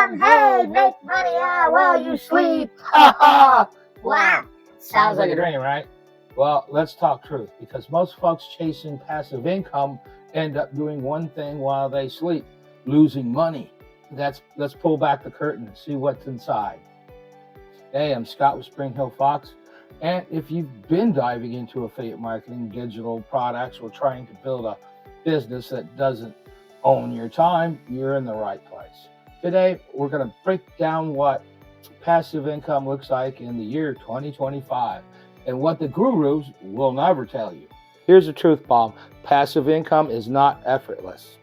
everyone. Hey, make money while you sleep. Ha ha. Wow. Sounds like a dream, right? Well, let's talk truth, because most folks chasing passive income end up doing one thing while they sleep, losing money. Let's pull back the curtain and see what's inside. Hey, I'm Scott with Spring Hill Fox. And if you've been diving into affiliate marketing, digital products, or trying to build a business that doesn't own your time, you're in the right place. Today, we're going to break down what passive income looks like in the year 2025 and what the gurus will never tell you. Here's the truth bomb. Passive income is not effortless.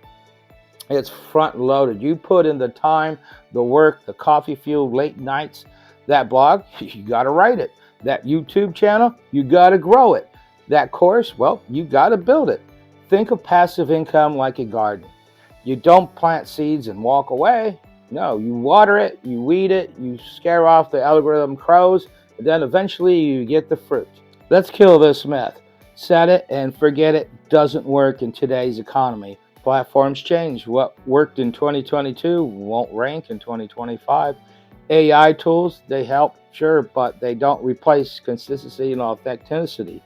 It's front loaded. You put in the time, the work, the coffee fueled late nights. That blog, you got to write it. That YouTube channel, you got to grow it. That course, well, you got to build it. Think of passive income like a garden. You don't plant seeds and walk away. No, you water it, you weed it, you scare off the algorithm crows, and then eventually you get the fruit. Let's kill this myth. Set it and forget it doesn't work in today's economy. Platforms change. What worked in 2022 won't rank in 2025. AI tools, they help, sure, but they don't replace consistency and authenticity.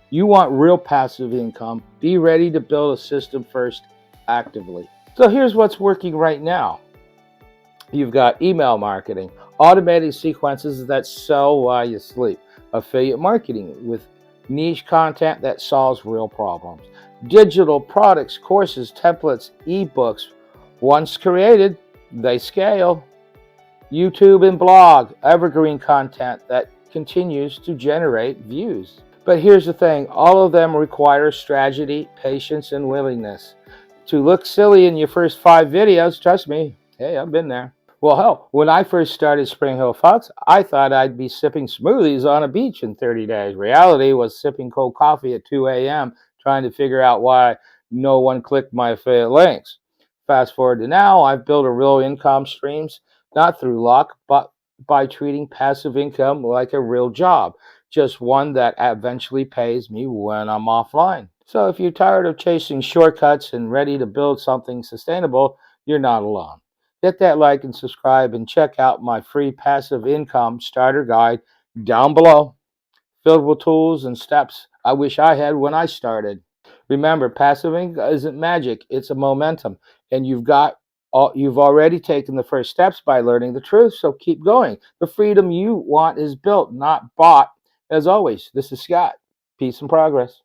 You want real passive income. Be ready to build a system first actively. So here's what's working right now. You've got email marketing, automated sequences that sell while you sleep, affiliate marketing with niche content that solves real problems, digital products, courses, templates, ebooks. Once created, they scale. YouTube and blog, evergreen content that continues to generate views. But here's the thing, all of them require strategy, patience, and willingness. To look silly in your first 5 videos, trust me, hey, I've been there. Well, hell, when I first started Spring Hill Fox, I thought I'd be sipping smoothies on a beach in 30 days. Reality was sipping cold coffee at 2 a.m., trying to figure out why no one clicked my affiliate links. Fast forward to now, I've built a real income streams, not through luck, but by treating passive income like a real job, just one that eventually pays me when I'm offline. So if you're tired of chasing shortcuts and ready to build something sustainable, you're not alone. Hit that like and subscribe and check out my free passive income starter guide down below, filled with tools and steps I wish I had when I started. Remember, passive income isn't magic, it's a momentum, and you've already taken the first steps by learning the truth, so keep going. The freedom you want is built, not bought. As always, this is Scott. Peace and progress.